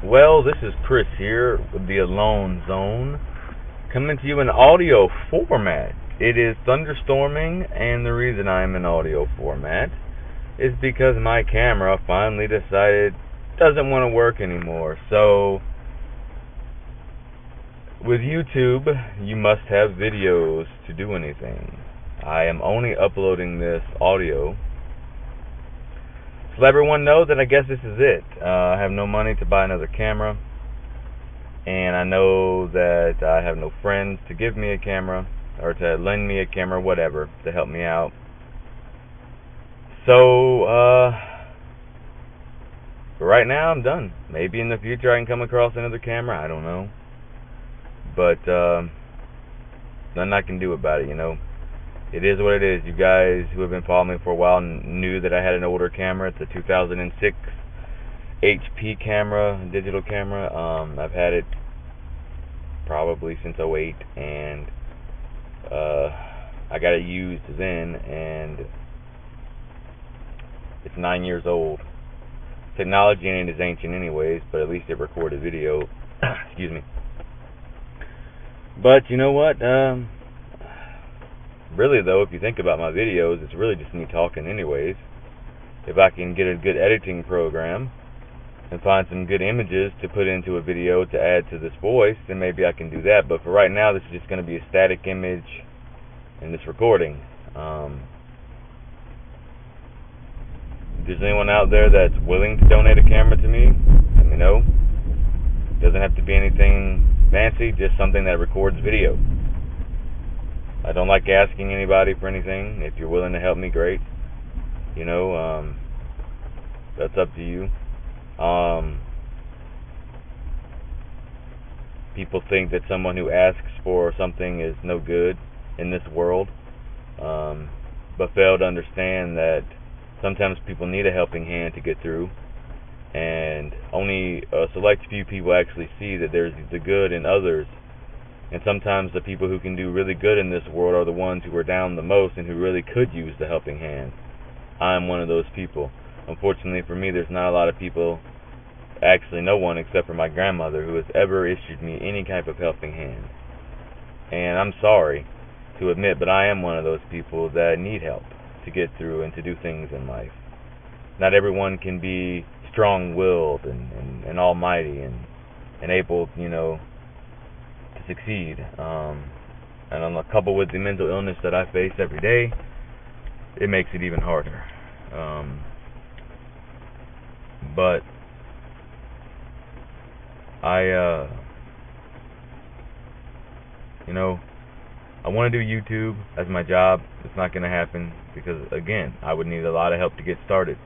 Well, this is Chris here with the Alone Zone, coming to you in audio format. It is thunderstorming, and the reason I'm in audio format is because my camera finally decided doesn't want to work anymore. So, with YouTube, you must have videos to do anything. I am only uploading this audio to let everyone know that I guess this is it. I have no money to buy another camera, and I know that I have no friends to give me a camera or to lend me a camera, whatever, to help me out. So, for right now, I'm done. Maybe in the future I can come across another camera, I don't know. But, nothing I can do about it, you know. It is what it is. You guys who have been following me for a while knew that I had an older camera. It's a 2006 HP camera, digital camera. I've had it probably since '08, and I got it used then, and it's 9 years old. Technology in it is ancient anyways, but at least it recorded video. Excuse me. But you know what? Really though, if you think about my videos, it's really just me talking anyways. If I can get a good editing program and find some good images to put into a video to add to this voice, then maybe I can do that. But for right now, this is just going to be a static image in this recording. If there's anyone out there that's willing to donate a camera to me, let me know. It doesn't have to be anything fancy, just something that records video. I don't like asking anybody for anything. If you're willing to help me, great. You know, that's up to you. People think that someone who asks for something is no good in this world, but fail to understand that sometimes people need a helping hand to get through, and only a select few people actually see that there's the good in others. And sometimes the people who can do really good in this world are the ones who are down the most and who really could use the helping hand. I'm one of those people. Unfortunately for me, there's not a lot of people, actually no one except for my grandmother, who has ever issued me any type of helping hand. And I'm sorry to admit, but I am one of those people that need help to get through and to do things in life. Not everyone can be strong-willed and almighty and able, you know, to succeed. And on coupled with the mental illness that I face every day, it makes it even harder. But you know, I want to do YouTube as my job. It's not going to happen because, again, I would need a lot of help to get started.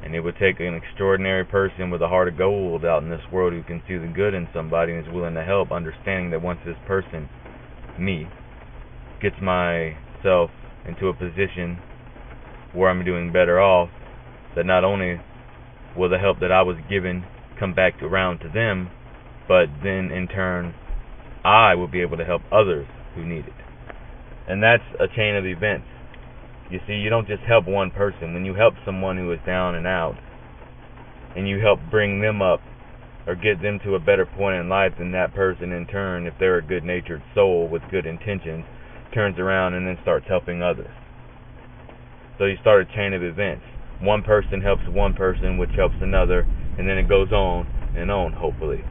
And it would take an extraordinary person with a heart of gold out in this world who can see the good in somebody and is willing to help, understanding that once this person, me, gets myself into a position where I'm doing better off, that not only will the help that I was given come back around to them, but then in turn I will be able to help others who need it. And that's a chain of events. You see, you don't just help one person. When you help someone who is down and out, and you help bring them up or get them to a better point in life, then that person in turn, if they're a good-natured soul with good intentions, turns around and then starts helping others. So you start a chain of events. One person helps one person, which helps another, and then it goes on and on, hopefully,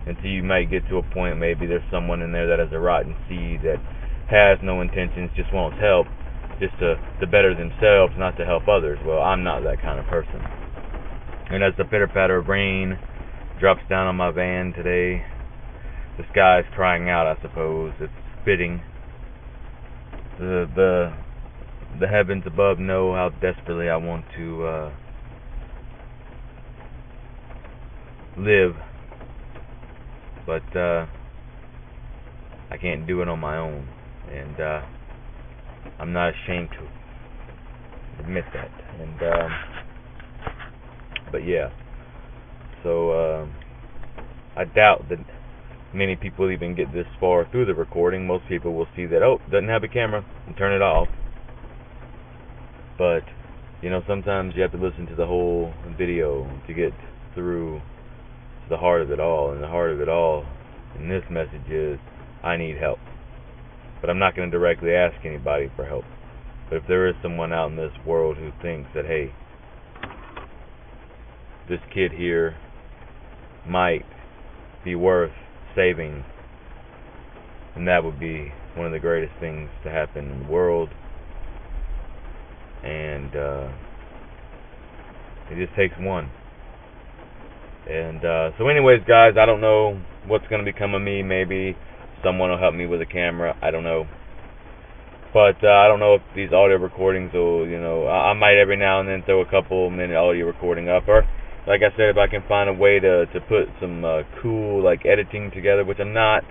until you might get to a point, maybe there's someone in there that has a rotten seed that has no intentions, just wants help, just to better themselves, not to help others. Well, I'm not that kind of person. And as the pitter-patter of rain drops down on my van today, the sky is crying out, I suppose. It's fitting. The heavens above know how desperately I want to live, but I can't do it on my own, and I'm not ashamed to admit that. And but yeah, so I doubt that many people even get this far through the recording. Most people will see that, oh, doesn't have a camera, and turn it off. But you know, sometimes you have to listen to the whole video to get through the heart of it all. And the heart of it all in this message is, I need help. But I'm not going to directly ask anybody for help. But if there is someone out in this world who thinks that, hey, this kid here might be worth saving, then that would be one of the greatest things to happen in the world. And it just takes one. And so anyways, guys, I don't know what's going to become of me. Maybe someone will help me with a camera. I don't know. But I don't know if these audio recordings will, I might every now and then throw a couple minute audio recording up. Or, like I said, if I can find a way to put some cool, editing together, which I'm not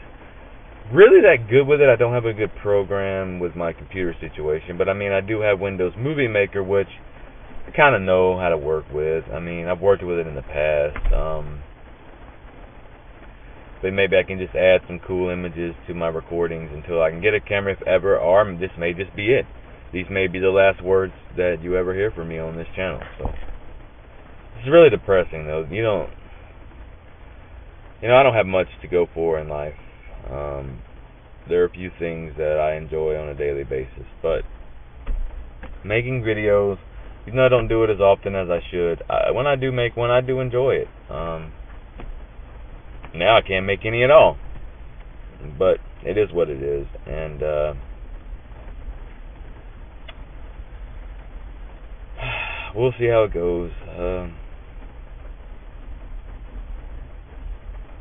really that good with it. I don't have a good program with my computer situation. But, I do have Windows Movie Maker, which I kind of know how to work with. I've worked with it in the past. But maybe I can just add some cool images to my recordings until I can get a camera, if ever, or this may just be it. These may be the last words that you ever hear from me on this channel. So it's really depressing, though. I don't have much to go for in life. There are a few things that I enjoy on a daily basis, but making videos, even though I don't do it as often as I should, when I do make one, I do enjoy it. Now I can't make any at all, but it is what it is. And we'll see how it goes.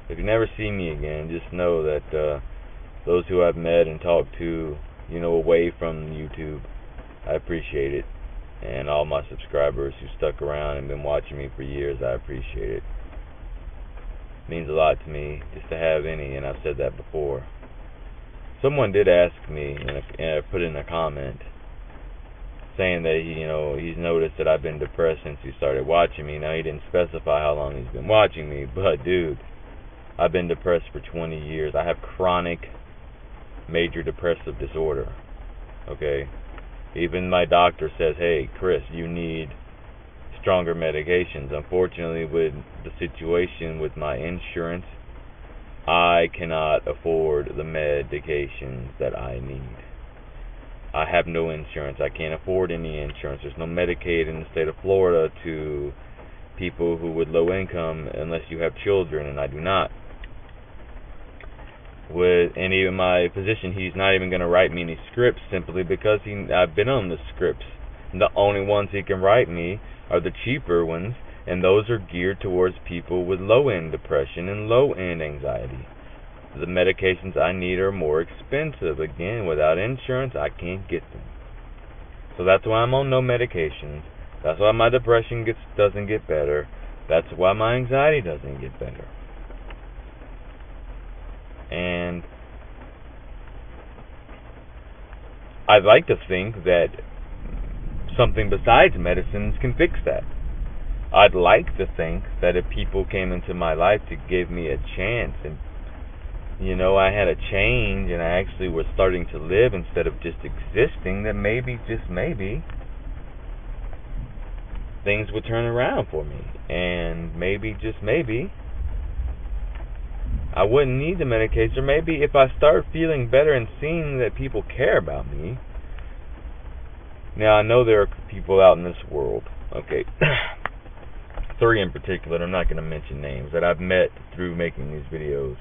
If you never see me again, just know that those who I've met and talked to, away from YouTube, I appreciate it. And all my subscribers who stuck around and been watching me for years, I appreciate it. It means a lot to me just to have any, and I've said that before. Someone did ask me, and put in a comment, saying that he's noticed that I've been depressed since he started watching me. Now, he didn't specify how long he's been watching me, but dude, I've been depressed for 20 years. I have chronic Major Depressive Disorder. Okay? Even my doctor says, hey, Chris, you need stronger medications. Unfortunately, with the situation with my insurance, I cannot afford the medications that I need. I have no insurance. I can't afford any insurance. There's no Medicaid in the state of Florida to people who with low income unless you have children, and I do not. And even my physician, he's not even going to write me any scripts simply because I've been on the scripts. And the only ones he can write me are the cheaper ones, and those are geared towards people with low-end depression and low-end anxiety. The medications I need are more expensive. Again, without insurance, I can't get them. So that's why I'm on no medications. That's why my depression doesn't get better. That's why my anxiety doesn't get better. And I'd like to think that something besides medicines can fix that. I'd like to think that if people came into my life to give me a chance and I had a change and I actually was starting to live instead of just existing, that maybe, just maybe, things would turn around for me. And maybe, just maybe, I wouldn't need the medication. Or maybe if I start feeling better and seeing that people care about me. Now, I know there are people out in this world, okay, 3 in particular, I'm not going to mention names, that I've met through making these videos.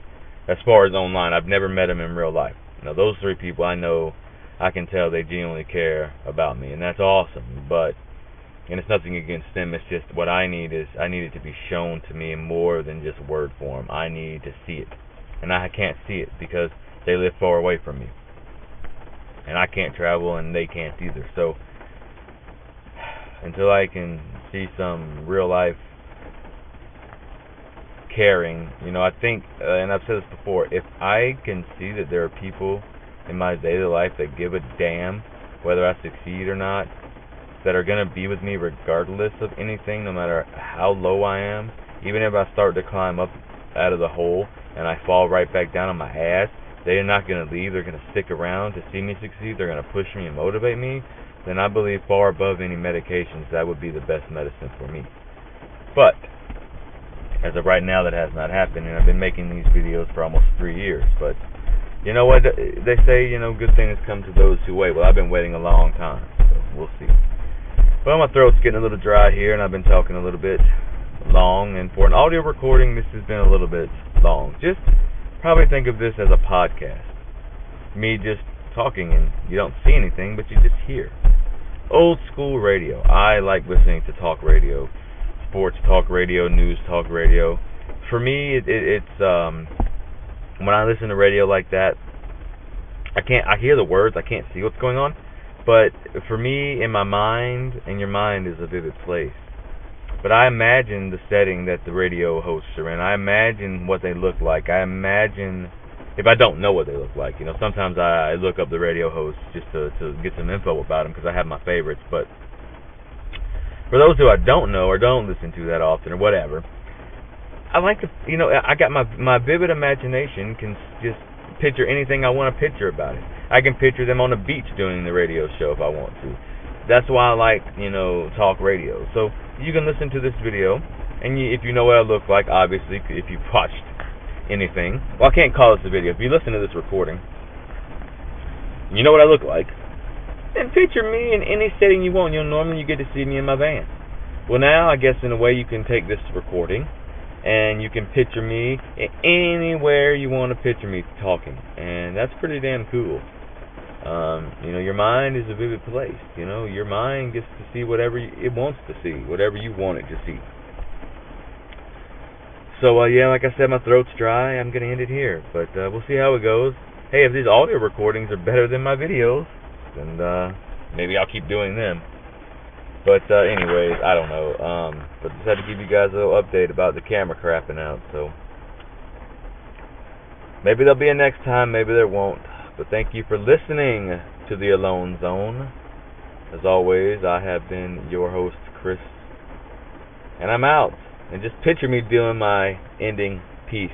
As far as online, I've never met them in real life. Now, those 3 people, I know, I can tell they genuinely care about me, and that's awesome. And it's nothing against them, it's just what I need is, I need it to be shown to me in more than just word form. I need to see it. And I can't see it because they live far away from me. And I can't travel, and they can't either. So, until I can see some real-life caring, I think, and I've said this before, if I can see that there are people in my daily life that give a damn whether I succeed or not, that are going to be with me regardless of anything, no matter how low I am, even if I start to climb up out of the hole and I fall right back down on my ass, they're not going to leave. They're going to stick around to see me succeed. They're going to push me and motivate me. Then I believe far above any medications, that would be the best medicine for me. But As of right now, that has not happened, and I've been making these videos for almost 3 years. But you know what? They say, good things come to those who wait. Well, I've been waiting a long time, so we'll see. Well, my throat's getting a little dry here, and I've been talking a little bit long, and for an audio recording, this has been a little bit long. Just probably think of this as a podcast. Me just talking, and you don't see anything, but you just hear. Old school radio. I like listening to talk radio, sports talk radio, news talk radio. For me, it's when I listen to radio like that, I hear the words, I can't see what's going on, but for me, in my mind, and your mind is a vivid place. But I imagine the setting that the radio hosts are in. I imagine what they look like. I imagine, if I don't know what they look like, sometimes I look up the radio hosts just to get some info about them because I have my favorites. But for those who I don't know or don't listen to that often or whatever, I like to, I got my vivid imagination can just picture anything I want to picture about it. I can picture them on the beach doing the radio show if I want to. That's why I like, talk radio. So you can listen to this video, and if you know what I look like, obviously, if you've watched anything. Well, I can't call this a video. If you listen to this recording, you know what I look like. Then picture me in any setting you want. Normally you get to see me in my van. Well, now I guess in a way you can take this recording, and you can picture me anywhere you want to picture me talking, and that's pretty damn cool. Your mind is a vivid place. Your mind gets to see whatever it wants to see, whatever you want it to see. So, yeah, like I said, my throat's dry. I'm going to end it here, but we'll see how it goes. Hey, if these audio recordings are better than my videos, then maybe I'll keep doing them. But anyways, I don't know. But just had to give you guys a little update about the camera crapping out. So maybe there'll be a next time, maybe there won't. But thank you for listening to The Alone Zone. As always, I have been your host, Chris. And I'm out. And just picture me doing my ending piece.